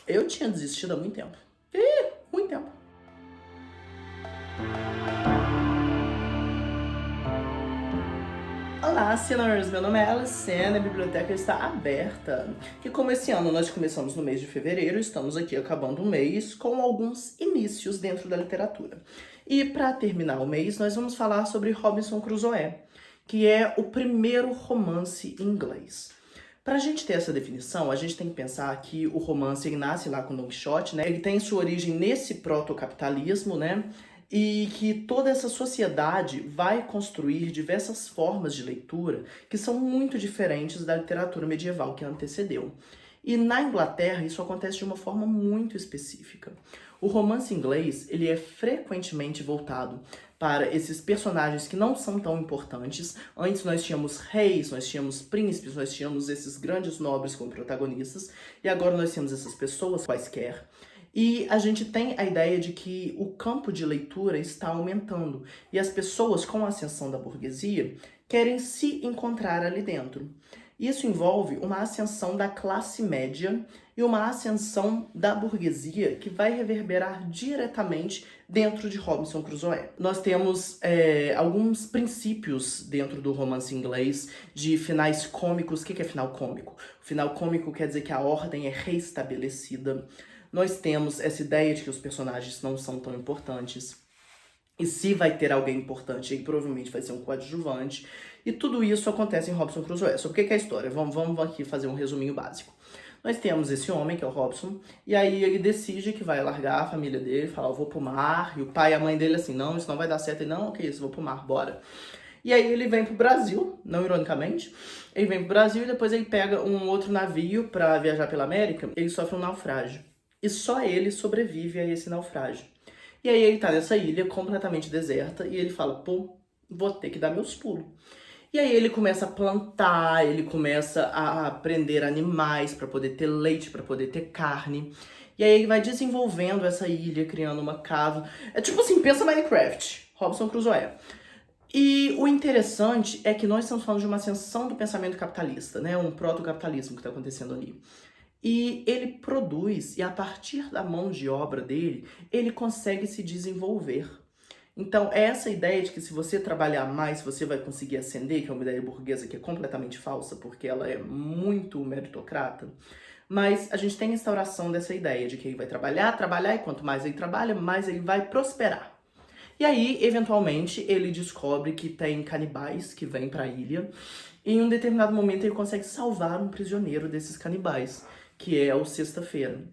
Eu tinha desistido há muito tempo. Muito tempo. Olá, Sinners! Meu nome é Alessandra, a biblioteca está aberta. E como esse ano nós começamos no mês de fevereiro, estamos aqui acabando o mês com alguns inícios dentro da literatura. E para terminar o mês, nós vamos falar sobre Robinson Crusoe, que é o primeiro romance em inglês. Para a gente ter essa definição, a gente tem que pensar que o romance ele nasce lá com Don Quixote, né? Ele tem sua origem nesse protocapitalismo, né? E que toda essa sociedade vai construir diversas formas de leitura que são muito diferentes da literatura medieval que antecedeu. E na Inglaterra isso acontece de uma forma muito específica. O romance inglês ele é frequentemente voltado para esses personagens que não são tão importantes. Antes nós tínhamos reis, nós tínhamos príncipes, nós tínhamos esses grandes nobres como protagonistas, e agora nós temos essas pessoas quaisquer. E a gente tem a ideia de que o campo de leitura está aumentando, e as pessoas, com a ascensão da burguesia, querem se encontrar ali dentro. Isso envolve uma ascensão da classe média e uma ascensão da burguesia que vai reverberar diretamente dentro de Robinson Crusoe. Nós temos alguns princípios dentro do romance inglês de finais cômicos. O que é final cômico? O final cômico quer dizer que a ordem é reestabelecida. Nós temos essa ideia de que os personagens não são tão importantes. E se vai ter alguém importante, aí provavelmente vai ser um coadjuvante. E tudo isso acontece em Robinson Crusoe. Sobre o que é a história? Vamos aqui fazer um resuminho básico. Nós temos esse homem, que é o Robson, e aí ele decide que vai largar a família dele, fala, eu vou pro mar, e o pai e a mãe dele assim, não, isso não vai dar certo, e não, o que é isso, vou pro mar, bora. E aí ele vem pro Brasil, não ironicamente, ele vem pro Brasil e depois ele pega um outro navio pra viajar pela América, ele sofre um naufrágio. E só ele sobrevive a esse naufrágio. E aí ele tá nessa ilha completamente deserta e ele fala, pô, vou ter que dar meus pulos. E aí ele começa a plantar, ele começa a prender animais para poder ter leite, para poder ter carne. E aí ele vai desenvolvendo essa ilha, criando uma casa. É tipo assim, pensa Minecraft, Robinson Crusoe. E o interessante é que nós estamos falando de uma ascensão do pensamento capitalista, né? Um proto-capitalismo que está acontecendo ali. E ele produz, e a partir da mão de obra dele, ele consegue se desenvolver. Então, essa ideia de que se você trabalhar mais, você vai conseguir ascender, que é uma ideia burguesa que é completamente falsa, porque ela é muito meritocrata, mas a gente tem a instauração dessa ideia de que ele vai trabalhar, e quanto mais ele trabalha, mais ele vai prosperar. E aí, eventualmente, ele descobre que tem canibais que vêm para a ilha, e em um determinado momento ele consegue salvar um prisioneiro desses canibais, que é o Sexta-feira.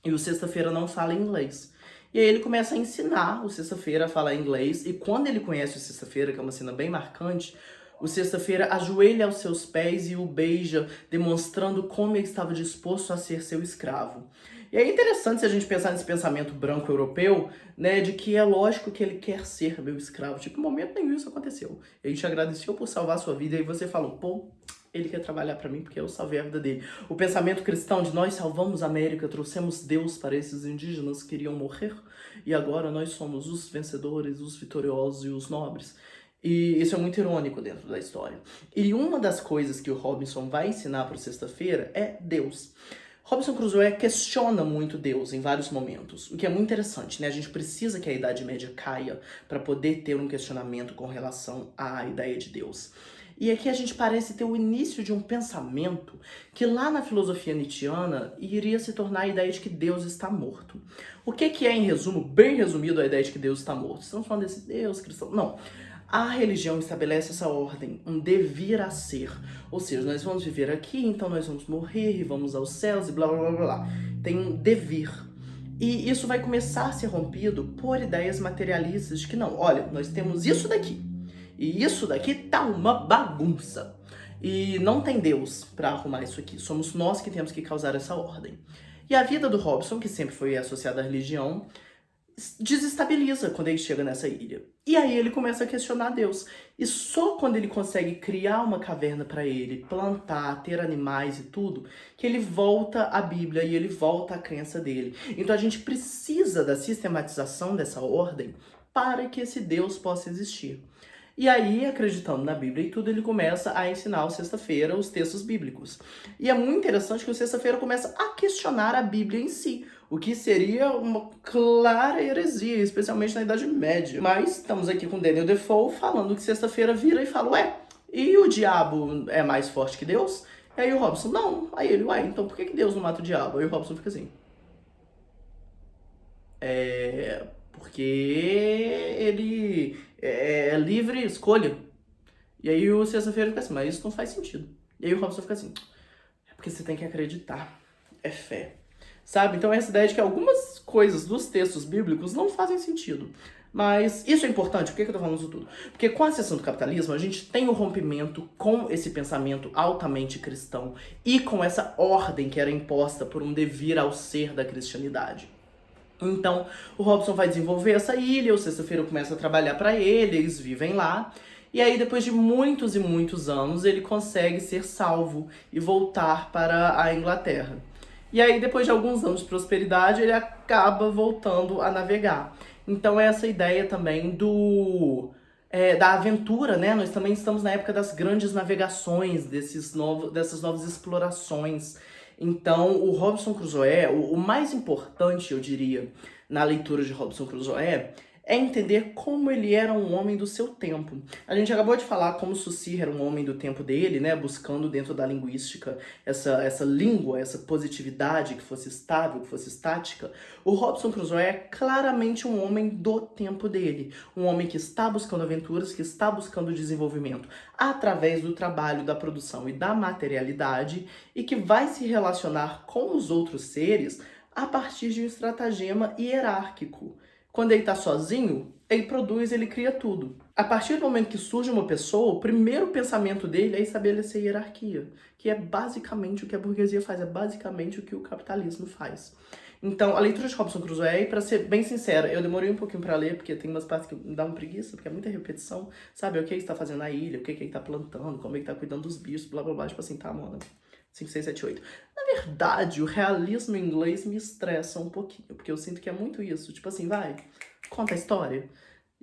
E o Sexta-feira não fala inglês. E aí ele começa a ensinar o Sexta-feira a falar inglês, e quando ele conhece o Sexta-feira, que é uma cena bem marcante, o Sexta-feira ajoelha aos seus pés e o beija, demonstrando como ele estava disposto a ser seu escravo. E é interessante se a gente pensar nesse pensamento branco europeu, né, de que é lógico que ele quer ser meu escravo. Tipo, em momento nenhum isso aconteceu. Ele te agradeceu por salvar a sua vida e aí você falou, pô, ele quer trabalhar para mim porque eu salvei a vida dele. O pensamento cristão de nós salvamos a América, trouxemos Deus para esses indígenas que queriam morrer e agora nós somos os vencedores, os vitoriosos e os nobres. E isso é muito irônico dentro da história. E uma das coisas que o Robinson vai ensinar para o Sexta-feira é Deus. Robinson Crusoe questiona muito Deus em vários momentos, o que é muito interessante, né? A gente precisa que a Idade Média caia para poder ter um questionamento com relação à ideia de Deus. E aqui a gente parece ter o início de um pensamento que lá na filosofia nietzschiana iria se tornar a ideia de que Deus está morto. O que é, em resumo, bem resumido, a ideia de que Deus está morto? Estamos falando desse Deus cristão? Não. A religião estabelece essa ordem, um devir a ser. Ou seja, nós vamos viver aqui, então nós vamos morrer e vamos aos céus e blá blá blá blá. Tem um devir. E isso vai começar a ser rompido por ideias materialistas de que não, olha, nós temos isso daqui. E isso daqui tá uma bagunça. E não tem Deus para arrumar isso aqui. Somos nós que temos que causar essa ordem. E a vida do Robson, que sempre foi associada à religião, desestabiliza quando ele chega nessa ilha. E aí ele começa a questionar Deus. E só quando ele consegue criar uma caverna para ele, plantar, ter animais e tudo, que ele volta à Bíblia e ele volta à crença dele. Então a gente precisa da sistematização dessa ordem para que esse Deus possa existir. E aí, acreditando na Bíblia e tudo, ele começa a ensinar o Sexta-feira os textos bíblicos. E é muito interessante que o Sexta-feira começa a questionar a Bíblia em si, o que seria uma clara heresia, especialmente na Idade Média. Mas estamos aqui com Daniel Defoe falando que Sexta-feira vira e fala, ué, e o diabo é mais forte que Deus? E aí o Robson, não. Aí ele, ué, então por que Deus não mata o diabo? Aí o Robson fica assim, porque ele é livre escolha. E aí o Sexta-feira fica assim, mas isso não faz sentido. E aí o Robson fica assim, é porque você tem que acreditar. É fé. Sabe? Então essa ideia de que algumas coisas dos textos bíblicos não fazem sentido. Mas isso é importante, por que eu tô falando isso tudo? Porque com a ascensão do capitalismo, a gente tem o rompimento com esse pensamento altamente cristão e com essa ordem que era imposta por um devir ao ser da cristianidade. Então, o Robson vai desenvolver essa ilha, o Sexta-feira começa a trabalhar para ele, eles vivem lá. E aí, depois de muitos e muitos anos, ele consegue ser salvo e voltar para a Inglaterra. E aí, depois de alguns anos de prosperidade, ele acaba voltando a navegar. Então, é essa ideia também da aventura, né? Nós também estamos na época das grandes navegações, dessas novas explorações. Então, o Robinson Crusoe, o mais importante, eu diria, na leitura de Robinson Crusoe, é entender como ele era um homem do seu tempo. A gente acabou de falar como Saussure era um homem do tempo dele, né, buscando dentro da linguística essa língua, essa positividade que fosse estável, que fosse estática. O Robinson Crusoe é claramente um homem do tempo dele, um homem que está buscando aventuras, que está buscando desenvolvimento através do trabalho, da produção e da materialidade, e que vai se relacionar com os outros seres a partir de um estratagema hierárquico. Quando ele está sozinho, ele produz, ele cria tudo. A partir do momento que surge uma pessoa, o primeiro pensamento dele é estabelecer hierarquia, que é basicamente o que a burguesia faz, é basicamente o que o capitalismo faz. Então, a leitura de Robinson Crusoe, e para ser bem sincera, eu demorei um pouquinho para ler, porque tem umas partes que me dão preguiça, porque é muita repetição, sabe? O que ele está fazendo na ilha, o que ele está plantando, como ele está cuidando dos bichos, blá blá blá, tipo assim, tá, mano. 5, 6, 7, 8. Na verdade, o realismo inglês me estressa um pouquinho, porque eu sinto que é muito isso. Tipo assim, vai, conta a história.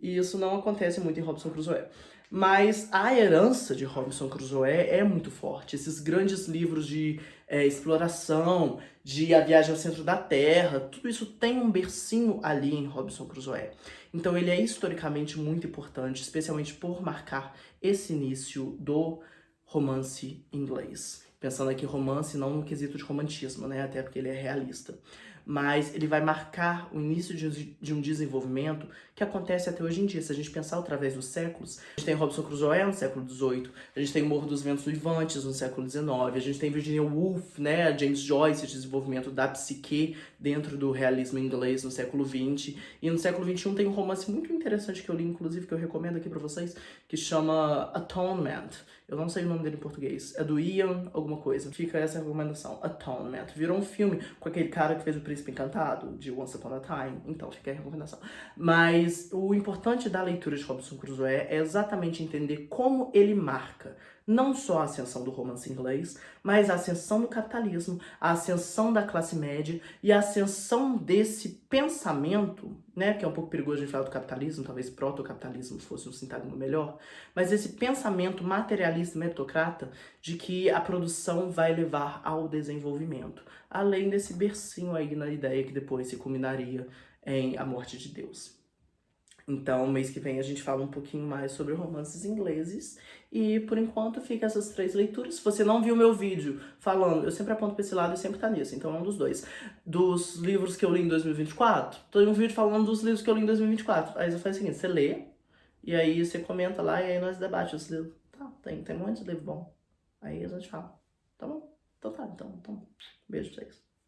E isso não acontece muito em Robinson Crusoe. Mas a herança de Robinson Crusoe é muito forte. Esses grandes livros de exploração, de A Viagem ao Centro da Terra, tudo isso tem um bercinho ali em Robinson Crusoe. Então ele é historicamente muito importante, especialmente por marcar esse início do romance inglês. Pensando aqui romance não no quesito de romantismo, né? Até porque ele é realista. Mas ele vai marcar o início de um desenvolvimento que acontece até hoje em dia. Se a gente pensar através dos séculos, a gente tem Robinson Crusoe no século XVIII, a gente tem Morro dos Ventos Uivantes no século XIX, a gente tem Virginia Woolf, né, James Joyce, o desenvolvimento da psique dentro do realismo inglês no século XX, e no século XXI tem um romance muito interessante que eu li, inclusive, que eu recomendo aqui pra vocês, que chama Atonement. Eu não sei o nome dele em português. É do Ian alguma coisa. Fica essa recomendação. Atonement. Virou um filme com aquele cara que fez o Príncipe Encantado, de Once Upon a Time. Então, fica a recomendação. Mas o importante da leitura de Robinson Crusoe é exatamente entender como ele marca não só a ascensão do romance inglês, mas a ascensão do capitalismo, a ascensão da classe média e a ascensão desse pensamento, né, que é um pouco perigoso a gente falar do capitalismo, talvez proto-capitalismo fosse um sintagma melhor, mas esse pensamento materialista meritocrata de que a produção vai levar ao desenvolvimento, além desse bercinho aí na ideia que depois se culminaria em A Morte de Deus. Então, mês que vem a gente fala um pouquinho mais sobre romances ingleses. E, por enquanto, fica essas 3 leituras. Se você não viu meu vídeo falando, eu sempre aponto pra esse lado e sempre tá nisso, então é um dos dois. Dos livros que eu li em 2024, tem um vídeo falando dos livros que eu li em 2024. Aí você faz o seguinte, você lê, e aí você comenta lá, e aí nós debatemos os livros. Tá, tem um monte de livro bom. Aí a gente fala. Tá bom? Então tá, então beijo pra vocês.